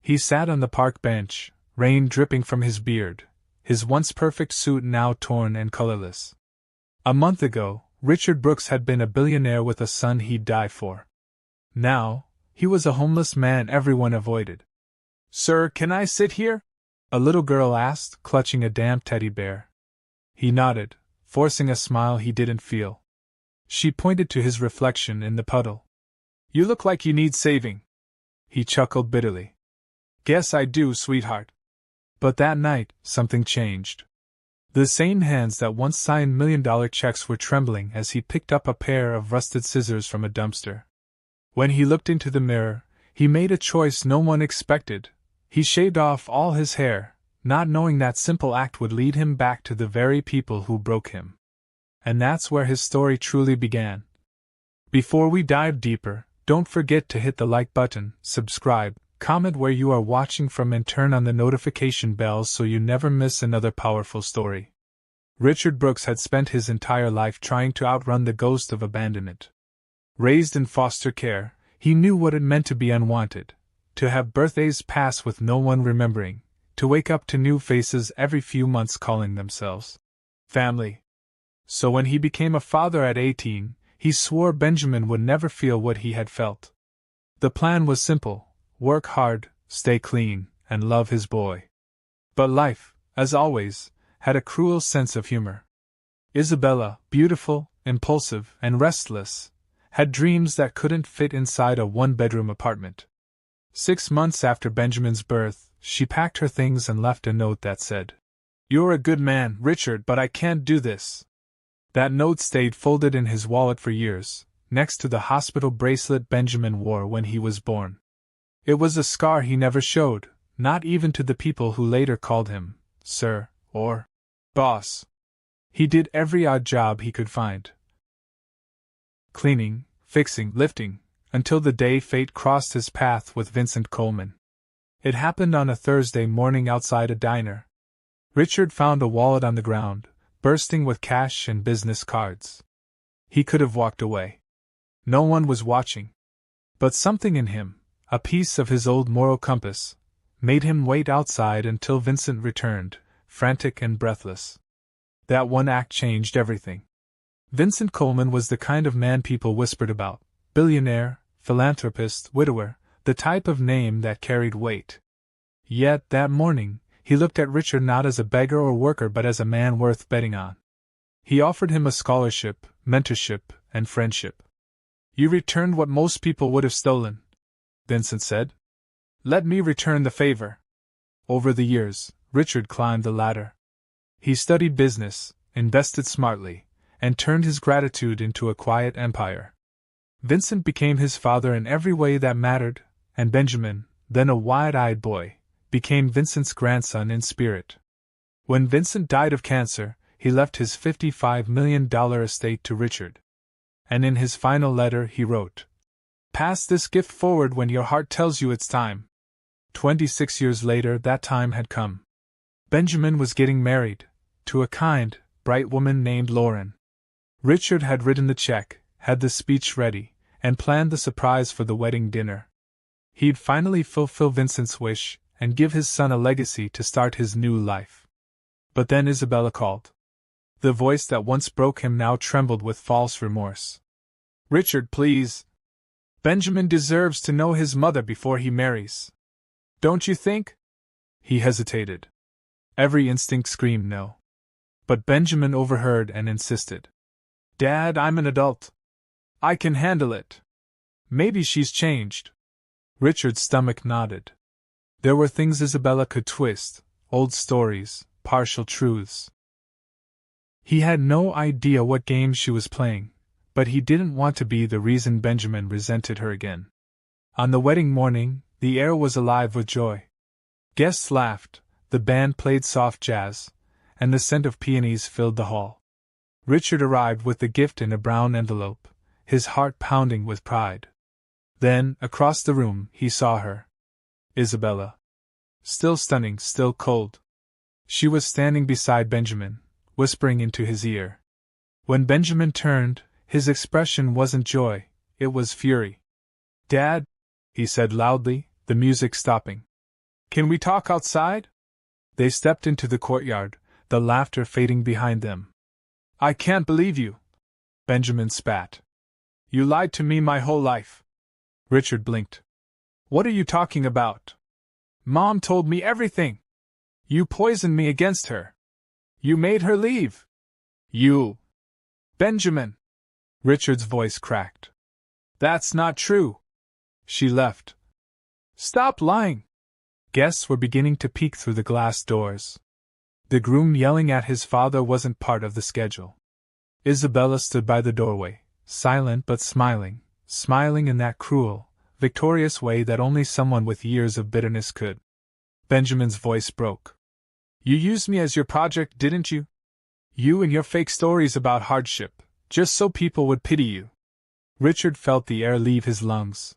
He sat on the park bench, rain dripping from his beard, his once perfect suit now torn and colorless. A month ago, Richard Brooks had been a billionaire with a son he'd die for. Now, he was a homeless man everyone avoided. "Sir, can I sit here?" a little girl asked, clutching a damp teddy bear. He nodded, forcing a smile he didn't feel. She pointed to his reflection in the puddle. "You look like you need saving." He chuckled bitterly. "Guess I do, sweetheart." But that night, something changed. The same hands that once signed million-dollar checks were trembling as he picked up a pair of rusted scissors from a dumpster. When he looked into the mirror, he made a choice no one expected. He shaved off all his hair, not knowing that simple act would lead him back to the very people who broke him. And that's where his story truly began. Before we dive deeper, don't forget to hit the like button, subscribe, comment where you are watching from, and turn on the notification bells so you never miss another powerful story. Richard Brooks had spent his entire life trying to outrun the ghost of abandonment. Raised in foster care, he knew what it meant to be unwanted, to have birthdays pass with no one remembering, to wake up to new faces every few months calling themselves family. So when he became a father at 18, he swore Benjamin would never feel what he had felt. The plan was simple: work hard, stay clean, and love his boy. But life, as always, had a cruel sense of humor. Isabella, beautiful, impulsive, and restless, had dreams that couldn't fit inside a one-bedroom apartment. 6 months after Benjamin's birth, she packed her things and left a note that said, "You're a good man, Richard, but I can't do this." That note stayed folded in his wallet for years, next to the hospital bracelet Benjamin wore when he was born. It was a scar he never showed, not even to the people who later called him Sir or Boss. He did every odd job he could find. Cleaning, fixing, lifting, until the day fate crossed his path with Vincent Coleman. It happened on a Thursday morning outside a diner. Richard found a wallet on the ground, bursting with cash and business cards. He could have walked away. No one was watching. But something in him, a piece of his old moral compass, made him wait outside until Vincent returned, frantic and breathless. That one act changed everything. Vincent Coleman was the kind of man people whispered about: billionaire, philanthropist, widower, the type of name that carried weight. Yet, that morning, he looked at Richard not as a beggar or worker but as a man worth betting on. He offered him a scholarship, mentorship, and friendship. "You returned what most people would have stolen," Vincent said. "Let me return the favor." Over the years, Richard climbed the ladder. He studied business, invested smartly, and turned his gratitude into a quiet empire. Vincent became his father in every way that mattered, and Benjamin, then a wide-eyed boy, became Vincent's grandson in spirit. When Vincent died of cancer, he left his $55 million estate to Richard. And in his final letter he wrote, "Pass this gift forward when your heart tells you it's time." 26 years later, that time had come. Benjamin was getting married, to a kind, bright woman named Lauren. Richard had written the check, had the speech ready, and planned the surprise for the wedding dinner. He'd finally fulfill Vincent's wish, and give his son a legacy to start his new life. But then Isabella called. The voice that once broke him now trembled with false remorse. "Richard, please. Benjamin deserves to know his mother before he marries. Don't you think?" He hesitated. Every instinct screamed no. But Benjamin overheard and insisted. "Dad, I'm an adult. I can handle it. Maybe she's changed." Richard's stomach nodded. There were things Isabella could twist, old stories, partial truths. He had no idea what game she was playing, but he didn't want to be the reason Benjamin resented her again. On the wedding morning, the air was alive with joy. Guests laughed, the band played soft jazz, and the scent of peonies filled the hall. Richard arrived with the gift in a brown envelope, his heart pounding with pride. Then, across the room, he saw her. Isabella. Still stunning, still cold. She was standing beside Benjamin, whispering into his ear. When Benjamin turned, his expression wasn't joy, it was fury. "Dad," he said loudly, the music stopping. Can we talk outside? They stepped into the courtyard, the laughter fading behind them. I can't believe you, Benjamin spat. You lied to me my whole life. Richard blinked. What are you talking about? Mom told me everything. You poisoned me against her. You made her leave. You. Benjamin. Richard's voice cracked. That's not true. She left. Stop lying. Guests were beginning to peek through the glass doors. The groom yelling at his father wasn't part of the schedule. Isabella stood by the doorway, silent but smiling in that cruel, victorious way that only someone with years of bitterness could. Benjamin's voice broke. You used me as your project, didn't you? You and your fake stories about hardship, just so people would pity you. Richard felt the air leave his lungs.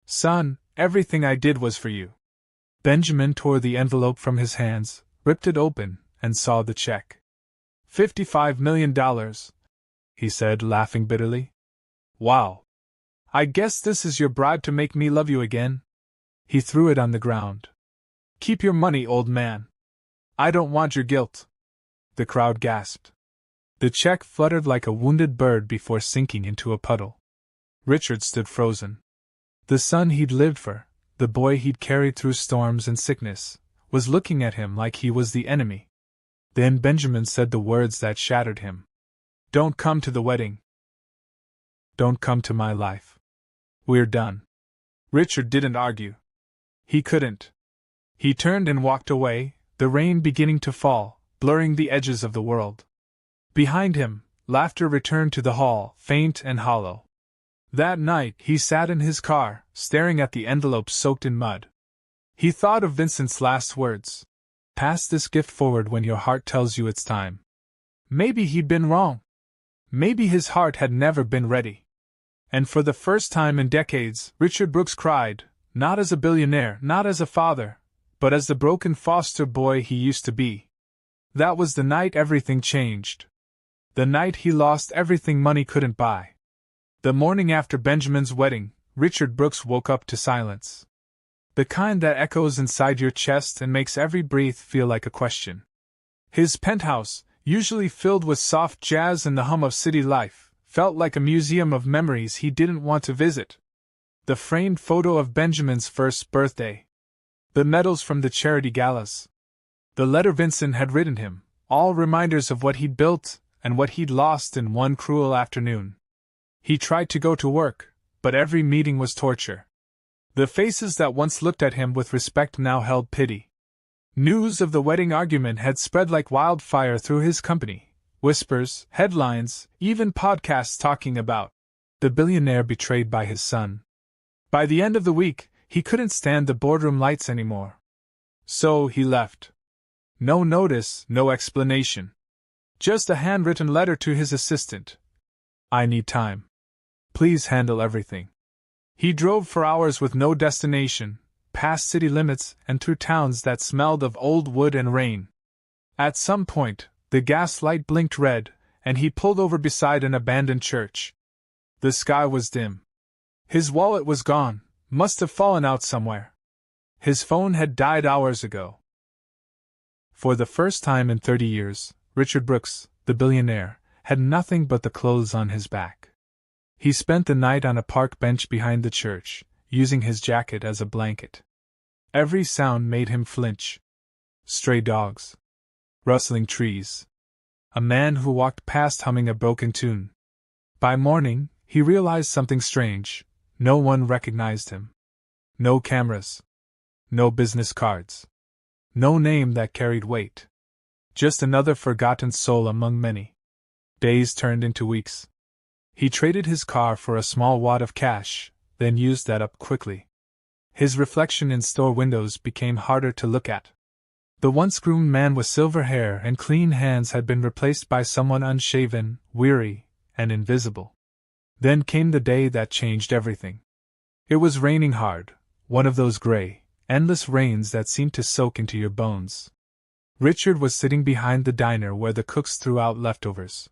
Son, everything I did was for you. Benjamin tore the envelope from his hands, ripped it open, and saw the check. $55 million, he said, laughing bitterly. Wow. I guess this is your bribe to make me love you again. He threw it on the ground. Keep your money, old man. I don't want your guilt. The crowd gasped. The check fluttered like a wounded bird before sinking into a puddle. Richard stood frozen. The son he'd lived for, the boy he'd carried through storms and sickness, was looking at him like he was the enemy. Then Benjamin said the words that shattered him. Don't come to the wedding. Don't come to my life. We're done. Richard didn't argue. He couldn't. He turned and walked away, the rain beginning to fall, blurring the edges of the world. Behind him, laughter returned to the hall, faint and hollow. That night he sat in his car, staring at the envelope soaked in mud. He thought of Vincent's last words. Pass this gift forward when your heart tells you it's time. Maybe he'd been wrong. Maybe his heart had never been ready. And for the first time in decades, Richard Brooks cried, not as a billionaire, not as a father, but as the broken foster boy he used to be. That was the night everything changed. The night he lost everything money couldn't buy. The morning after Benjamin's wedding, Richard Brooks woke up to silence. The kind that echoes inside your chest and makes every breath feel like a question. His penthouse, usually filled with soft jazz and the hum of city life, felt like a museum of memories he didn't want to visit. The framed photo of Benjamin's first birthday. The medals from the charity galas. The letter Vincent had written him, all reminders of what he'd built and what he'd lost in one cruel afternoon. He tried to go to work, but every meeting was torture. The faces that once looked at him with respect now held pity. News of the wedding argument had spread like wildfire through his company. Whispers, headlines, even podcasts talking about the billionaire betrayed by his son. By the end of the week, he couldn't stand the boardroom lights anymore. So he left. No notice, no explanation. Just a handwritten letter to his assistant. I need time. Please handle everything. He drove for hours with no destination, past city limits and through towns that smelled of old wood and rain. At some point, the gas light blinked red, and he pulled over beside an abandoned church. The sky was dim. His wallet was gone, must have fallen out somewhere. His phone had died hours ago. For the first time in 30 years, Richard Brooks, the billionaire, had nothing but the clothes on his back. He spent the night on a park bench behind the church, using his jacket as a blanket. Every sound made him flinch. Stray dogs. Rustling trees. A man who walked past humming a broken tune. By morning, he realized something strange. No one recognized him. No cameras. No business cards. No name that carried weight. Just another forgotten soul among many. Days turned into weeks. He traded his car for a small wad of cash, then used that up quickly. His reflection in store windows became harder to look at. The once groomed man with silver hair and clean hands had been replaced by someone unshaven, weary, and invisible. Then came the day that changed everything. It was raining hard, one of those gray, endless rains that seemed to soak into your bones. Richard was sitting behind the diner where the cooks threw out leftovers.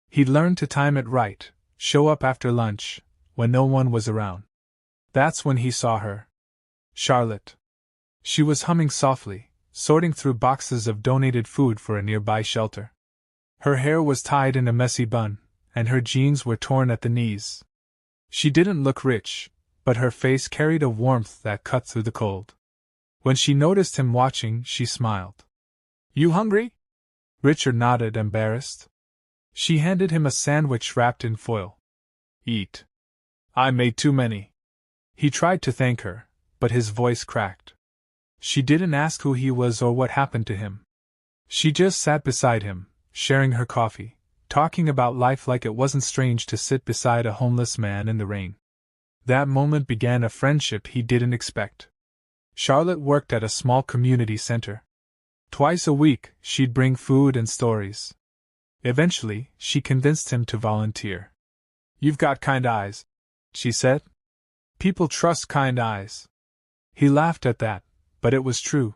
He'd learned to time it right, show up after lunch, when no one was around. That's when he saw her. Charlotte. She was humming softly, sorting through boxes of donated food for a nearby shelter. Her hair was tied in a messy bun, and her jeans were torn at the knees. She didn't look rich, but her face carried a warmth that cut through the cold. When she noticed him watching, she smiled. "You hungry?" Richard nodded, embarrassed. She handed him a sandwich wrapped in foil. "Eat. I made too many." He tried to thank her, but his voice cracked. She didn't ask who he was or what happened to him. She just sat beside him, sharing her coffee, talking about life like it wasn't strange to sit beside a homeless man in the rain. That moment began a friendship he didn't expect. Charlotte worked at a small community center. Twice a week, she'd bring food and stories. Eventually, she convinced him to volunteer. "You've got kind eyes," she said. "People trust kind eyes." He laughed at that, but it was true.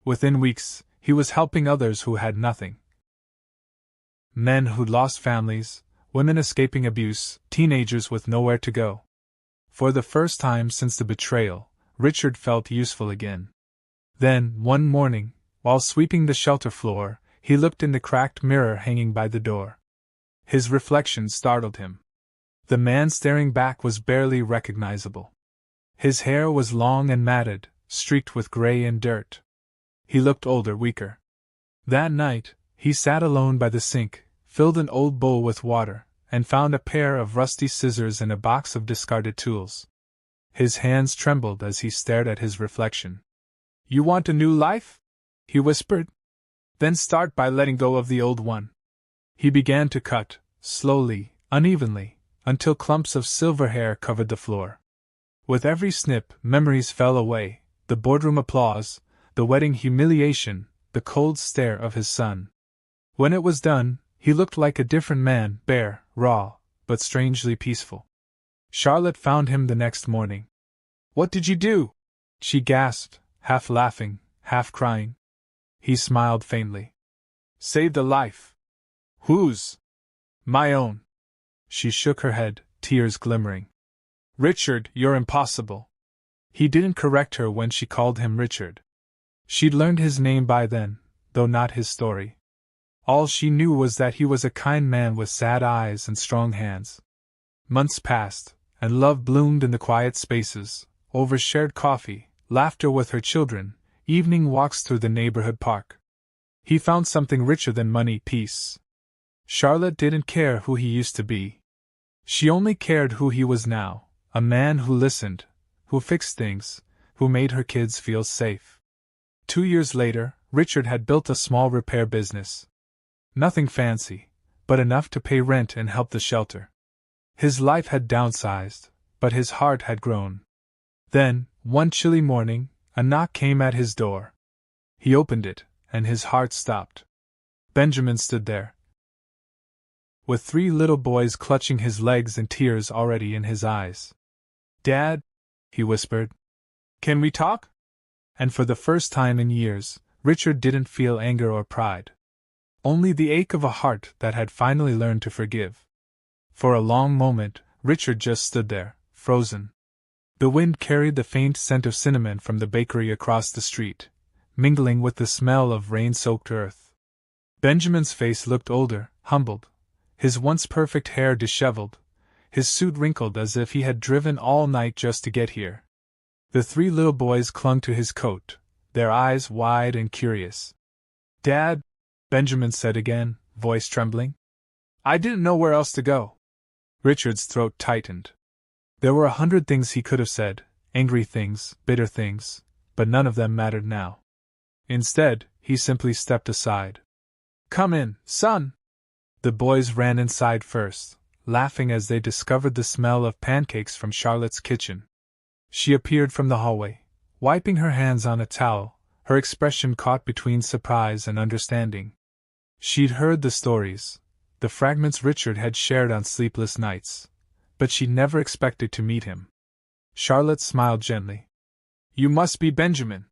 Within weeks, he was helping others who had nothing. Men who'd lost families, women escaping abuse, teenagers with nowhere to go. For the first time since the betrayal, Richard felt useful again. Then, one morning, while sweeping the shelter floor, he looked in the cracked mirror hanging by the door. His reflection startled him. The man staring back was barely recognizable. His hair was long and matted, streaked with gray and dirt. He looked older, weaker. That night, he sat alone by the sink, filled an old bowl with water, and found a pair of rusty scissors and a box of discarded tools. His hands trembled as he stared at his reflection. "You want a new life?" he whispered. "Then start by letting go of the old one." He began to cut, slowly, unevenly, until clumps of silver hair covered the floor. With every snip, memories fell away, the boardroom applause, the wedding humiliation, the cold stare of his son. When it was done, he looked like a different man, bare, raw, but strangely peaceful. Charlotte found him the next morning. "What did you do?" she gasped, half laughing, half crying. He smiled faintly. "Saved a life." "Whose?" "My own." She shook her head, tears glimmering. "Richard, you're impossible." He didn't correct her when she called him Richard. She'd learned his name by then, though not his story. All she knew was that he was a kind man with sad eyes and strong hands. Months passed, and love bloomed in the quiet spaces, over shared coffee, laughter with her children, evening walks through the neighborhood park. He found something richer than money, peace. Charlotte didn't care who he used to be. She only cared who he was now, a man who listened, who fixed things, who made her kids feel safe. 2 years later, Richard had built a small repair business. Nothing fancy, but enough to pay rent and help the shelter. His life had downsized, but his heart had grown. Then, one chilly morning, a knock came at his door. He opened it, and his heart stopped. Benjamin stood there, with 3 little boys clutching his legs and tears already in his eyes. "Dad," he whispered, "can we talk?" And for the first time in years, Richard didn't feel anger or pride. Only the ache of a heart that had finally learned to forgive. For a long moment, Richard just stood there, frozen. The wind carried the faint scent of cinnamon from the bakery across the street, mingling with the smell of rain-soaked earth. Benjamin's face looked older, humbled, his once perfect hair disheveled, his suit wrinkled as if he had driven all night just to get here. The 3 little boys clung to his coat, their eyes wide and curious. "Dad," Benjamin said again, voice trembling. "I didn't know where else to go." Richard's throat tightened. There were 100 things he could have said, angry things, bitter things, but none of them mattered now. Instead, he simply stepped aside. "Come in, son!" The boys ran inside first, laughing as they discovered the smell of pancakes from Charlotte's kitchen. She appeared from the hallway, wiping her hands on a towel, her expression caught between surprise and understanding. She'd heard the stories, the fragments Richard had shared on sleepless nights, but she'd never expected to meet him. Charlotte smiled gently. "You must be Benjamin."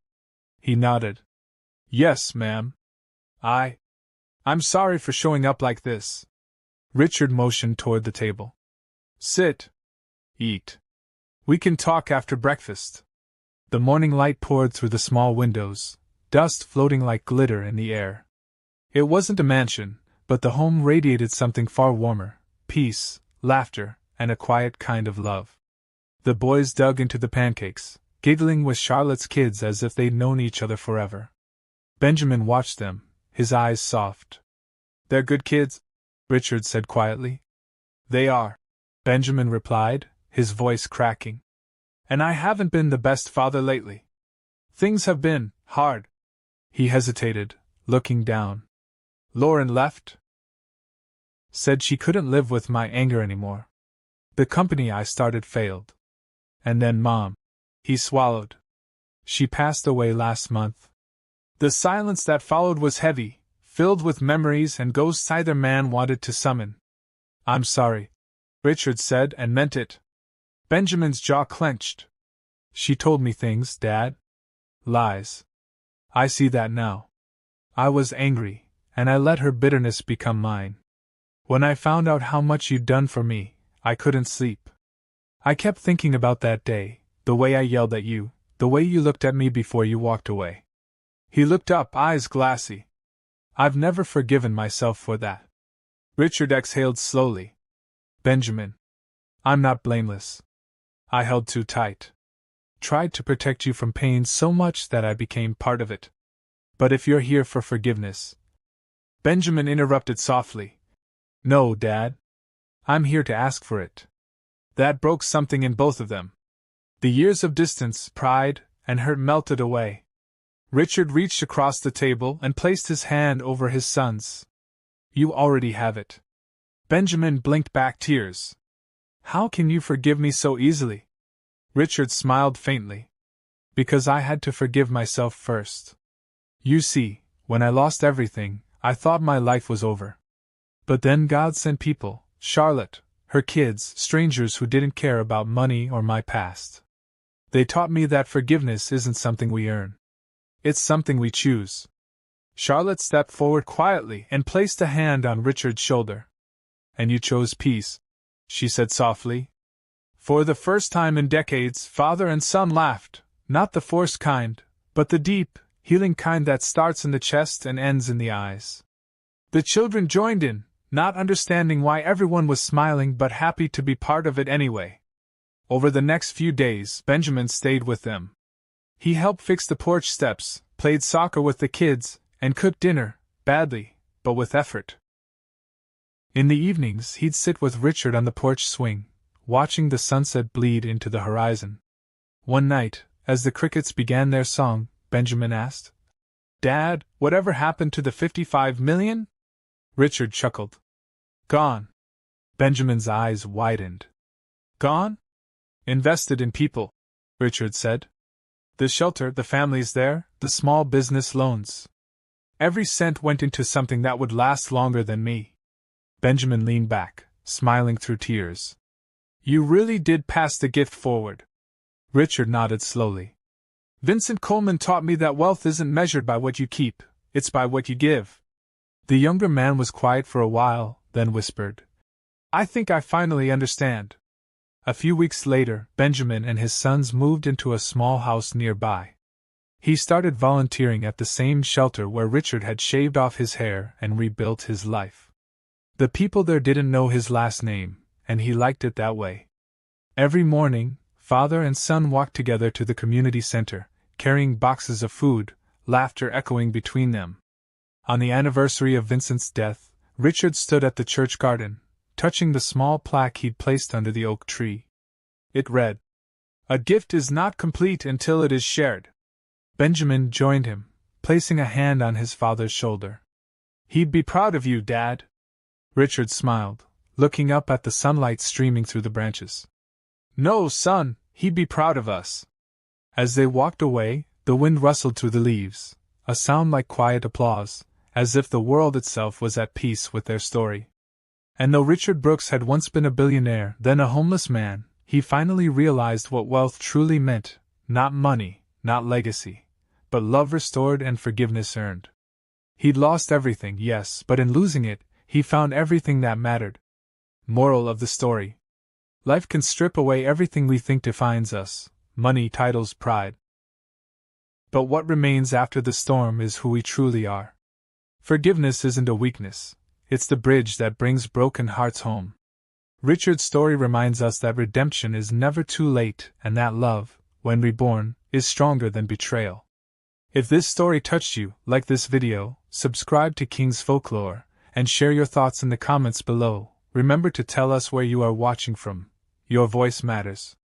He nodded. "Yes, ma'am. I'm sorry for showing up like this." Richard motioned toward the table. "Sit. Eat. We can talk after breakfast." The morning light poured through the small windows, dust floating like glitter in the air. It wasn't a mansion, but the home radiated something far warmer: peace, laughter, and a quiet kind of love. The boys dug into the pancakes, giggling with Charlotte's kids as if they'd known each other forever. Benjamin watched them, his eyes soft. "They're good kids," Richard said quietly. "They are," Benjamin replied, his voice cracking. "And I haven't been the best father lately. Things have been hard." He hesitated, looking down. "Lauren left. Said she couldn't live with my anger anymore. The company I started failed. And then Mom." He swallowed. "She passed away last month." The silence that followed was heavy, filled with memories and ghosts either man wanted to summon. "I'm sorry," Richard said, and meant it. Benjamin's jaw clenched. "She told me things, Dad. Lies. I see that now. I was angry, and I let her bitterness become mine. When I found out how much you'd done for me, I couldn't sleep. I kept thinking about that day, the way I yelled at you, the way you looked at me before you walked away." He looked up, eyes glassy. "I've never forgiven myself for that." Richard exhaled slowly. "Benjamin, I'm not blameless. I held too tight. Tried to protect you from pain so much that I became part of it. But if you're here for forgiveness..." Benjamin interrupted softly. "No, Dad. I'm here to ask for it." That broke something in both of them. The years of distance, pride, and hurt melted away. Richard reached across the table and placed his hand over his son's. "You already have it." Benjamin blinked back tears. "How can you forgive me so easily?" Richard smiled faintly. "Because I had to forgive myself first. You see, when I lost everything, I thought my life was over. But then God sent people, Charlotte, her kids, strangers who didn't care about money or my past. They taught me that forgiveness isn't something we earn. It's something we choose." Charlotte stepped forward quietly and placed a hand on Richard's shoulder. "And you chose peace," she said softly. For the first time in decades, father and son laughed, not the forced kind, but the deep, healing kind that starts in the chest and ends in the eyes. The children joined in, not understanding why everyone was smiling but happy to be part of it anyway. Over the next few days, Benjamin stayed with them. He helped fix the porch steps, played soccer with the kids, and cooked dinner, badly, but with effort. In the evenings, he'd sit with Richard on the porch swing, watching the sunset bleed into the horizon. One night, as the crickets began their song, Benjamin asked, "Dad, whatever happened to the 55 million?" Richard chuckled. "Gone." Benjamin's eyes widened. "Gone?" "Invested in people," Richard said. "The shelter, the families there, the small business loans. Every cent went into something that would last longer than me." Benjamin leaned back, smiling through tears. "You really did pass the gift forward." Richard nodded slowly. "Vincent Coleman taught me that wealth isn't measured by what you keep, it's by what you give." The younger man was quiet for a while, then whispered, "I think I finally understand." A few weeks later, Benjamin and his sons moved into a small house nearby. He started volunteering at the same shelter where Richard had shaved off his hair and rebuilt his life. The people there didn't know his last name, and he liked it that way. Every morning, father and son walked together to the community center, carrying boxes of food, laughter echoing between them. On the anniversary of Vincent's death, Richard stood at the church garden, touching the small plaque he'd placed under the oak tree. It read, "A gift is not complete until it is shared." Benjamin joined him, placing a hand on his father's shoulder. "He'd be proud of you, Dad." Richard smiled, looking up at the sunlight streaming through the branches. "No, son, he'd be proud of us." As they walked away, the wind rustled through the leaves, a sound like quiet applause, as if the world itself was at peace with their story. And though Richard Brooks had once been a billionaire, then a homeless man, he finally realized what wealth truly meant: not money, not legacy, but love restored and forgiveness earned. He'd lost everything, yes, but in losing it, he found everything that mattered. Moral of the story: life can strip away everything we think defines us: money, titles, pride. But what remains after the storm is who we truly are. Forgiveness isn't a weakness, it's the bridge that brings broken hearts home. Richard's story reminds us that redemption is never too late and that love, when reborn, is stronger than betrayal. If this story touched you, like this video, subscribe to King's Folklore, and share your thoughts in the comments below. Remember to tell us where you are watching from. Your voice matters.